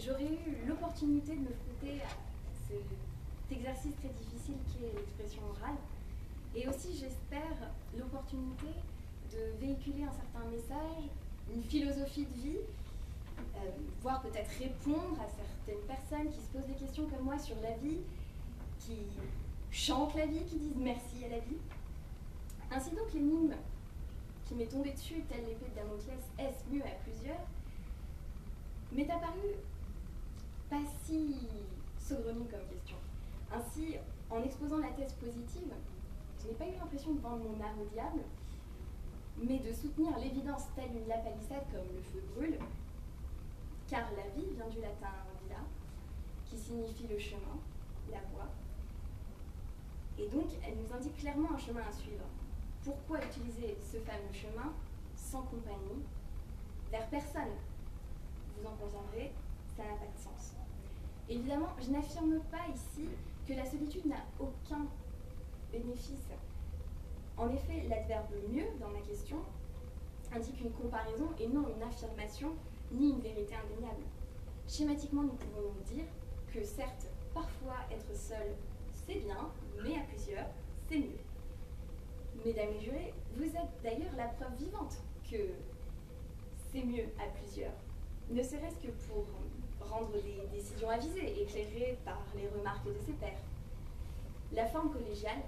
j'aurais eu l'opportunité de me frotter à cet exercice très difficile qui est l'expression orale. Et aussi, j'espère, l'opportunité de véhiculer un certain message, une philosophie de vie, voire peut-être répondre à certaines personnes qui se posent des questions comme moi sur la vie, qui chantent la vie, qui disent merci à la vie. Ainsi donc, l'énigme qui m'est tombée dessus, telle l'épée de Damoclès, est-ce mieux à plusieurs, m'est apparue pas si saugrenue comme question. Ainsi, en exposant la thèse positive, je n'ai pas eu l'impression de vendre mon âme au diable, mais de soutenir l'évidence telle une lapalissade comme le feu brûle, car la vie vient du latin via, qui signifie le chemin, la voie, et donc elle nous indique clairement un chemin à suivre. Pourquoi utiliser ce fameux chemin sans compagnie, vers personne? Vous en conviendrez, ça n'a pas de sens. Évidemment, je n'affirme pas ici que la solitude n'a aucun bénéfice. En effet, l'adverbe mieux dans ma question indique une comparaison et non une affirmation ni une vérité indéniable. Schématiquement, nous pouvons donc dire que certes, parfois être seul, c'est bien, mais à plusieurs, c'est mieux. Mesdames et jurés, vous êtes d'ailleurs la preuve vivante que c'est mieux à plusieurs, ne serait-ce que pour rendre des décisions avisées, éclairées par les remarques de ses pairs. La forme collégiale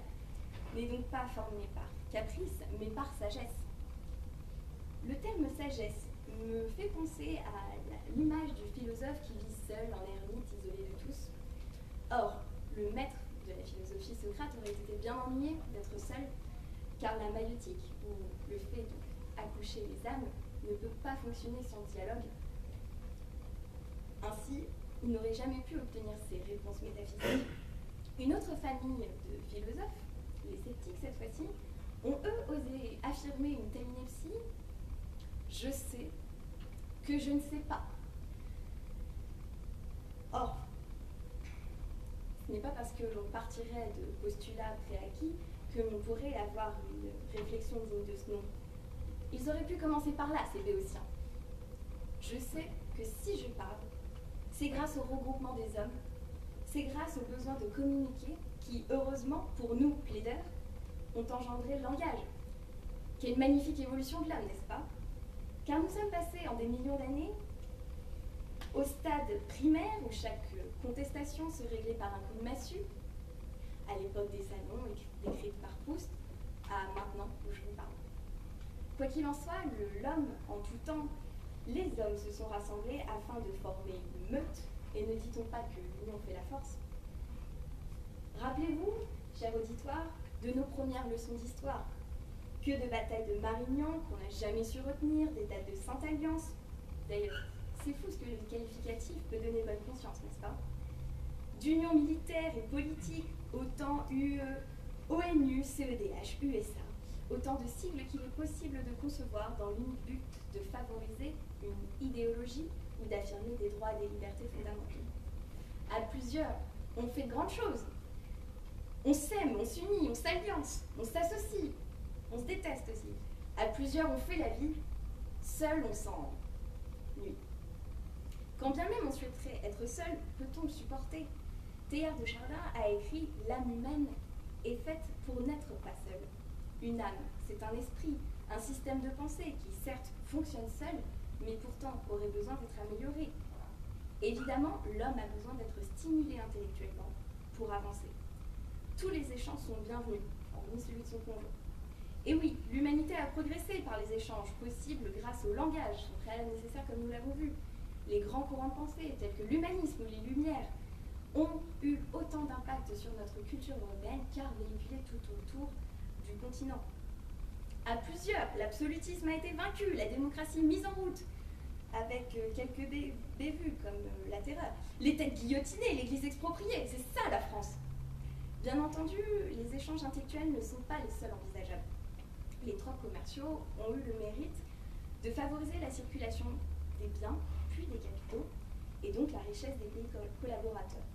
n'est donc pas formée par caprice, mais par sagesse. Le terme sagesse me fait penser à l'image du philosophe qui vit seul en ermite, isolé de tous. Or, le maître de la philosophie, Socrate, aurait été bien ennuyé d'être seul, car la maïotique, ou le fait d'accoucher les âmes, ne peut pas fonctionner sans dialogue. Ainsi, il n'aurait jamais pu obtenir ces réponses métaphysiques. Une autre famille de philosophes, les sceptiques cette fois-ci, ont eux osé affirmer une telle ineptie. Je sais que je ne sais pas. Or, ce n'est pas parce que l'on partirait de postulats préacquis que l'on pourrait avoir une réflexion digne de ce nom. Ils auraient pu commencer par là, ces béotiens. Je sais que si je parle, c'est grâce au regroupement des hommes, c'est grâce au besoin de communiquer qui, heureusement, pour nous, plaideurs, ont engendré le langage, qui est une magnifique évolution de l'homme, n'est-ce pas? Car nous sommes passés en des millions d'années au stade primaire où chaque contestation se réglait par un coup de massue, à l'époque des salons décrites par Proust, à maintenant où je vous parle. Quoi qu'il en soit, l'homme, en tout temps, les hommes se sont rassemblés afin de former une meute, et ne dit-on pas que l'union fait la force? Rappelez-vous, cher auditoire, de nos premières leçons d'histoire. Que de batailles de Marignan qu'on n'a jamais su retenir, des dates de Sainte-Alliance. D'ailleurs, c'est fou ce que le qualificatif peut donner bonne conscience, n'est-ce pas? D'union militaire et politique, autant UE, ONU, CEDH, USA. Autant de sigles qu'il est possible de concevoir dans l'unique but de favoriser une idéologie ou d'affirmer des droits et des libertés fondamentaux. À plusieurs, on fait de grandes choses. On s'aime, on s'unit, on s'alliance, on s'associe, on se déteste aussi. À plusieurs, on fait la vie. Seul, on s'ennuie. Quand bien même on souhaiterait être seul, peut-on le supporter? Théard de Chardin a écrit « L'âme humaine est faite pour n'être pas seule ». Une âme, c'est un esprit, un système de pensée qui certes fonctionne seul, mais pourtant aurait besoin d'être amélioré. Évidemment, l'homme a besoin d'être stimulé intellectuellement pour avancer. Tous les échanges sont bienvenus, hormis celui de son conjoint. Et oui, l'humanité a progressé par les échanges possibles grâce au langage, son préalable nécessaire comme nous l'avons vu. Les grands courants de pensée, tels que l'humanisme ou les Lumières, ont eu autant d'impact sur notre culture européenne qu'à véhiculer tout autour du continent. À plusieurs, l'absolutisme a été vaincu, la démocratie mise en route, avec quelques bévues comme la terreur. Les têtes guillotinées, l'église expropriée, c'est ça la France. Bien entendu, les échanges intellectuels ne sont pas les seuls envisageables. Les trocs commerciaux ont eu le mérite de favoriser la circulation des biens, puis des capitaux, et donc la richesse des pays collaborateurs.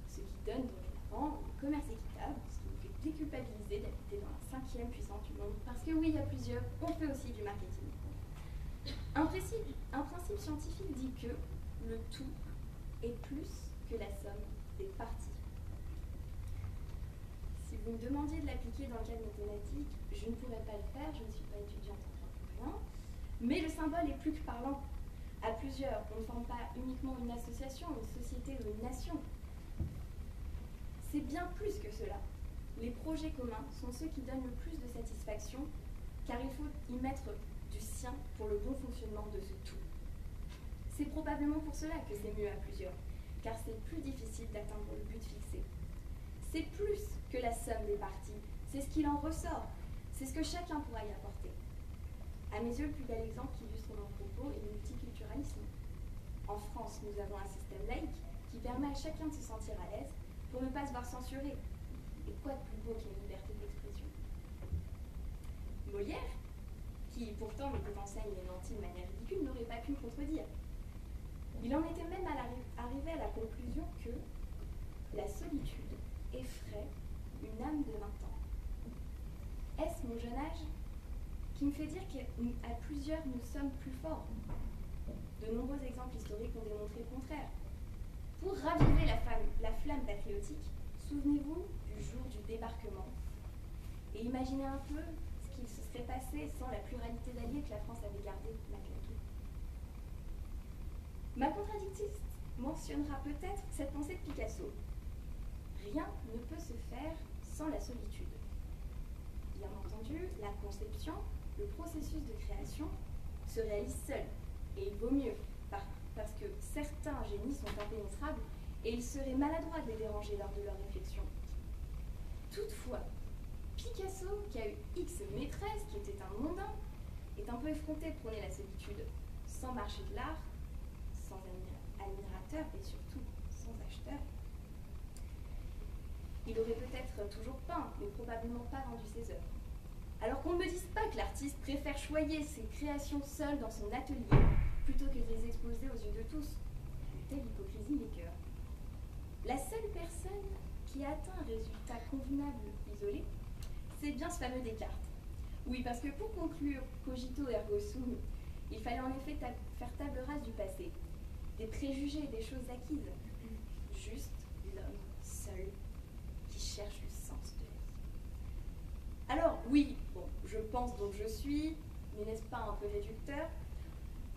Ce qui donne dorénavant le commerce équitable, ce qui nous fait déculpabiliser d'habiter dans la 5e puissance du monde, parce que oui, à plusieurs, on fait aussi du marketing. Un principe scientifique dit que le tout est plus que la somme des parties. Si vous me demandiez de l'appliquer dans le cadre mathématique, je ne pourrais pas le faire, je ne suis pas étudiante en droit pour rien, mais le symbole est plus que parlant. À plusieurs, on ne forme pas uniquement une association, une société ou une nation. C'est bien plus que cela. Les projets communs sont ceux qui donnent le plus de satisfaction, car il faut y mettre du sien pour le bon fonctionnement de ce tout. C'est probablement pour cela que c'est mieux à plusieurs, car c'est plus difficile d'atteindre le but fixé. C'est plus que la somme des parties, c'est ce qu'il en ressort, c'est ce que chacun pourra y apporter. À mes yeux, le plus bel exemple qui illustre mon propos est le multiculturalisme. En France, nous avons un système laïque qui permet à chacun de se sentir à l'aise pour ne pas se voir censuré. Et quoi de plus beau qu'une liberté d'expression? Molière, qui pourtant mettait en scène les nantis de manière ridicule, n'aurait pas pu me contredire. Il en était même arrivé à la conclusion que la solitude effraie une âme de 20 ans. Est-ce mon jeune âge qui me fait dire qu'à plusieurs nous sommes plus forts? De nombreux exemples historiques ont démontré le contraire. Pour raviver la flamme patriotique, souvenez-vous du jour du débarquement et imaginez un peu ce qu'il se serait passé sans la pluralité d'alliés que la France avait gardée malgré tout. Ma contradictrice mentionnera peut-être cette pensée de Picasso. Rien ne peut se faire sans la solitude. Bien entendu, la conception, le processus de création se réalise seul. Et il vaut mieux, parce que certains génies sont impénétrables et il serait maladroit de les déranger lors de leur réflexion. Toutefois, Picasso, qui a eu X maîtresses, qui était un mondain, est un peu effronté de prôner la solitude, sans marché de l'art, sans admirateurs et surtout sans acheteurs. Il aurait peut-être toujours peint, mais probablement pas vendu ses œuvres. Alors qu'on ne me dise pas que l'artiste préfère choyer ses créations seul dans son atelier plutôt que de les exposer aux yeux de tous. Telle hypocrisie m'écœure. La seule personne qui a atteint un résultat convenable isolé, c'est bien ce fameux Descartes. Oui, parce que pour conclure cogito ergo sum, il fallait en effet faire table rase du passé, des préjugés, des choses acquises. Juste l'homme seul qui cherche le sens de la vie. Alors oui, bon, je pense donc je suis, mais n'est-ce pas un peu réducteur,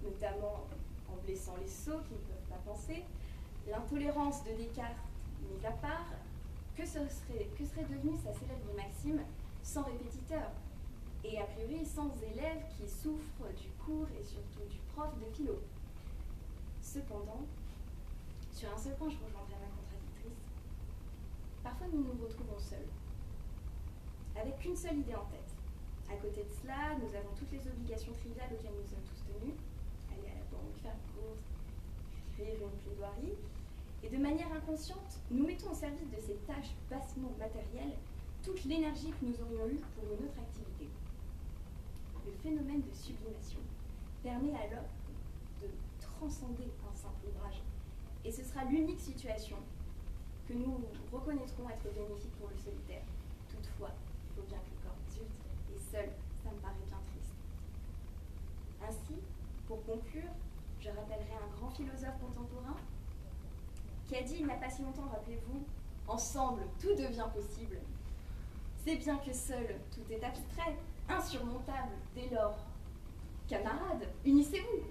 notamment en blessant les sots qui ne peuvent pas penser, l'intolérance de Descartes mise à part, que serait devenue sa célèbre maxime sans répétiteur, et a priori sans élèves qui souffrent du cours et surtout du prof de philo. Cependant, sur un seul point je rejoindrai ma contradictrice, parfois nous nous retrouvons seuls, avec qu'une seule idée en tête. À côté de cela, nous avons toutes les obligations triviales auxquelles nous sommes tous tenus, aller à la banque, faire course, écrire une plaidoirie, et de manière inconsciente, nous mettons au service de ces tâches bassement matérielles toute l'énergie que nous aurions eue pour une autre activité. Le phénomène de sublimation permet alors de transcender un simple ouvrage, et ce sera l'unique situation que nous reconnaîtrons être bénéfique pour le solitaire. Toutefois, il faut bien que le corps résulte, et seul, ça me paraît bien triste. Ainsi, pour conclure, je rappellerai un grand philosophe contemporain qui a dit il n'y a pas si longtemps, rappelez-vous, ensemble, tout devient possible. C'est bien que seul, tout est abstrait, insurmontable, dès lors. Camarades, unissez-vous!